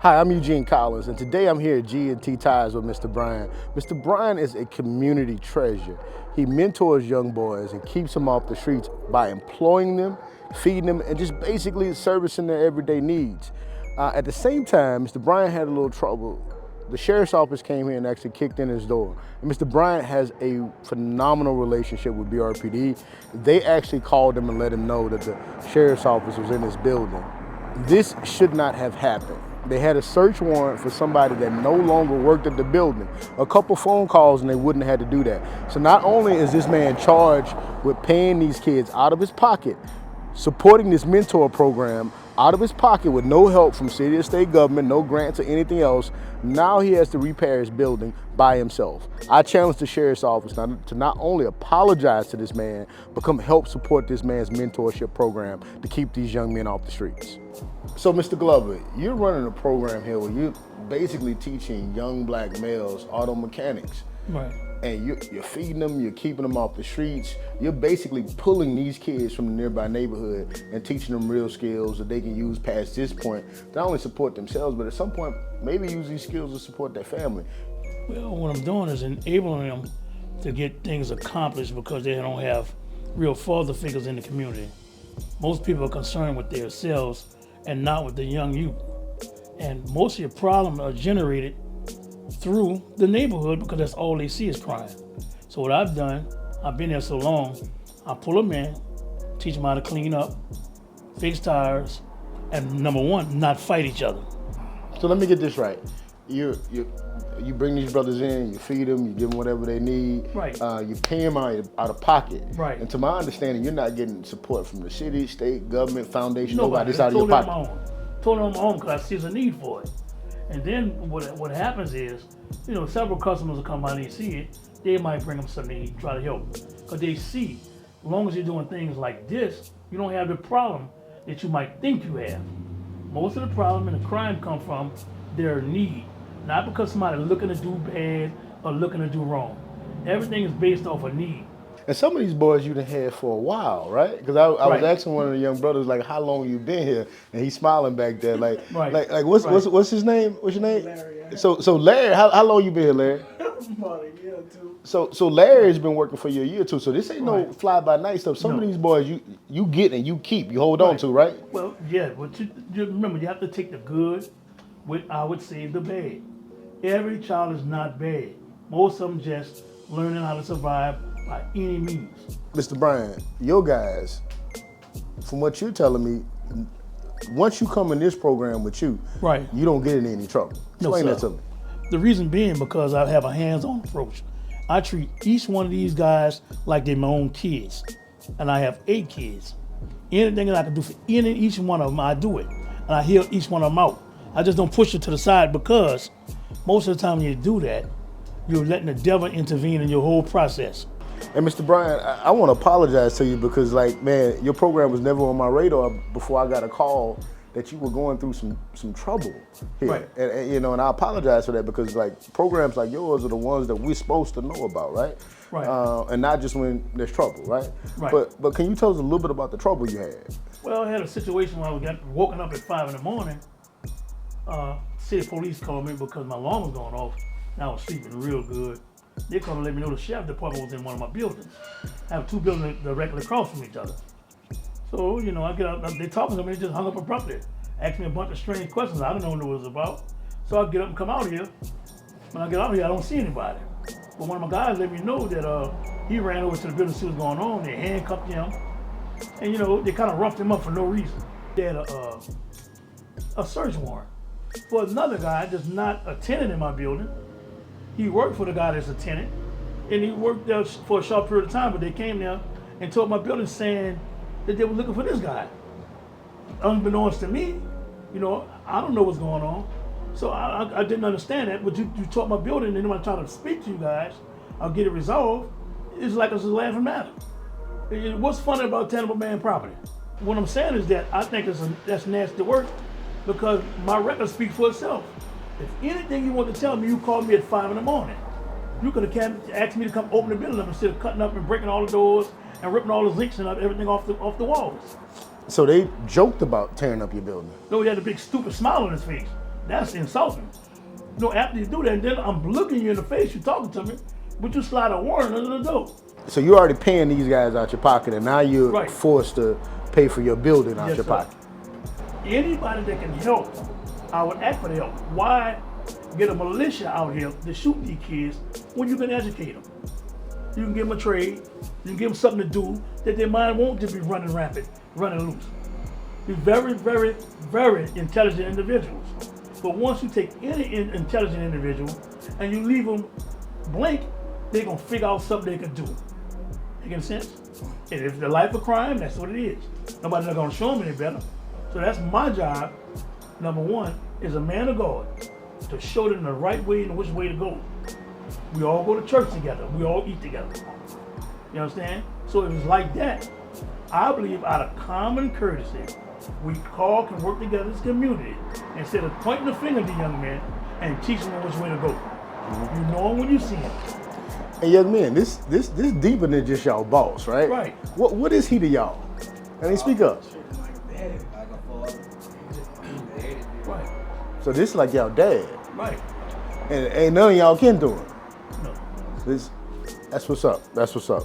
Hi, I'm Eugene Collins, and today I'm here at G&T Tires with Mr. Bryan. Mr. Bryan is a community treasure. He mentors young boys and keeps them off the streets by employing them, feeding them, and just basically servicing their everyday needs. At the same time, Mr. Bryan had a little trouble. The sheriff's office came here and actually kicked in his door. And Mr. Bryan has a phenomenal relationship with BRPD. They actually called him and let him know that the sheriff's office was in his building. This should not have happened. They had a search warrant for somebody that no longer worked at the building. A couple phone calls and they wouldn't have had to do that. So not only is this man charged with paying these kids out of his pocket, supporting this mentor program out of his pocket with no help from city or state government, no grants or anything else, now he has to repair his building by himself. I challenge the sheriff's office to not only apologize to this man, but come help support this man's mentorship program to keep these young men off the streets. So Mr. Glover, you're running a program here where you're basically teaching young black males auto mechanics. Right. And you're feeding them, you're keeping them off the streets. You're basically pulling these kids from the nearby neighborhood and teaching them real skills that they can use past this point to not only support themselves, but at some point, maybe use these skills to support their family. Well, what I'm doing is enabling them to get things accomplished because they don't have real father figures in the community. Most people are concerned with themselves and not with the young youth. And most of your problems are generated through the neighborhood because that's all they see is crime. So what I've done, I've been there so long, I pull them in, teach them how to clean up, fix tires, and number one, not fight each other. So let me get this right. You bring these brothers in, you feed them, you give them whatever they need. Right. You pay them out of pocket. Right. And to my understanding, you're not getting support from the city, state, government, foundation, Nobody. It's out of your pocket. Totally on my own because I see there's a need for it. And then what happens is, several customers will come by and they see it, they might bring them something to eat, try to help. Because they see, as long as you're doing things like this, you don't have the problem that you might think you have. Most of the problem and the crime come from their need, not because somebody's looking to do bad or looking to do wrong. Everything is based off a need. And some of these boys you done had for a while, right? Because I was asking one of the young brothers, like, how long you been here? And he's smiling back there, like, what's his name? What's your name? Larry. So Larry, how long you been here, Larry? About a year or two. So Larry's been working for you a year or two. So this ain't no Right. fly by night stuff. Some of these boys you get and you keep, you hold on to, right? Well, yeah, but you remember, you have to take the good with, I would say, the bad. Every child is not bad. Most of them just learning how to survive by any means. Mr. Bryan, your guys, from what you're telling me, once you come in this program with you, Right. you don't get in any trouble. Explain that to me. The reason being because I have a hands-on approach. I treat each one of these guys like they're my own kids. And I have 8 kids. Anything that I can do for each one of them, I do it. And I heal each one of them out. I just don't push it to the side because most of the time when you do that, you're letting the devil intervene in your whole process. And Mr. Bryan, I want to apologize to you because, like, man, your program was never on my radar before I got a call that you were going through some trouble here. Right. And I apologize for that because, like, programs like yours are the ones that we're supposed to know about, right? Right. And not just when there's trouble, right? Right. But can you tell us a little bit about the trouble you had? Well, I had a situation where I got woken up at 5 in the morning. City police called me because my alarm was going off. And I was sleeping real good. They called and let me know the sheriff department was in one of my buildings. I have 2 buildings directly across from each other. So, I get up, they talking to me, they just hung up abruptly. Asked me a bunch of strange questions I don't know what it was about. So I get up and come out here. When I get out here, I don't see anybody. But one of my guys let me know that he ran over to the building to see what's going on. They handcuffed him. And, they kind of roughed him up for no reason. They had a search warrant for another guy that's not a tenant in my building. He worked for the guy that's a tenant, and he worked there for a short period of time, but they came there and told my building saying that they were looking for this guy. Unbeknownst to me, I don't know what's going on. So I didn't understand that, but you taught my building, and then when I try to speak to you guys, I'll get it resolved. It's like it's a laughing matter. What's funny about tenable man property? What I'm saying is that I think that's nasty work because my record speaks for itself. If anything you want to tell me, you called me at 5 in the morning. You could have asked me to come open the building up instead of cutting up and breaking all the doors and ripping all the zincs and everything off the walls. So they joked about tearing up your building. No, he had a big stupid smile on his face. That's insulting. After you do that, and then I'm looking you in the face, you talking to me, but you slide a warrant under the door. So you're already paying these guys out your pocket, and now you're Right. forced to pay for your building out Yes, your sir. pocket. Anybody that can help, I would ask for the help. Why get a militia out here to shoot these kids when you can educate them? You can give them a trade, you can give them something to do that their mind won't just be running rampant, running loose. They're very, very, very intelligent individuals. But once you take any intelligent individual and you leave them blank, they're gonna figure out something they can do. Making sense? And if the life of crime, that's what it is. Nobody's not gonna show them any better. So that's my job, number one, as a man of God, to show them the right way and which way to go. We all go to church together. We all eat together. You understand? So if it's like that, I believe out of common courtesy, we all can work together as a community instead of pointing the finger at the young man and teaching them which way to go. You know him when you see him. And young men, this deeper than just y'all boss, right? Right. What is he to y'all? I mean, speak up. Right. So this is like y'all dad, Right. and ain't none of y'all kin to him. No. That's what's up. That's what's up.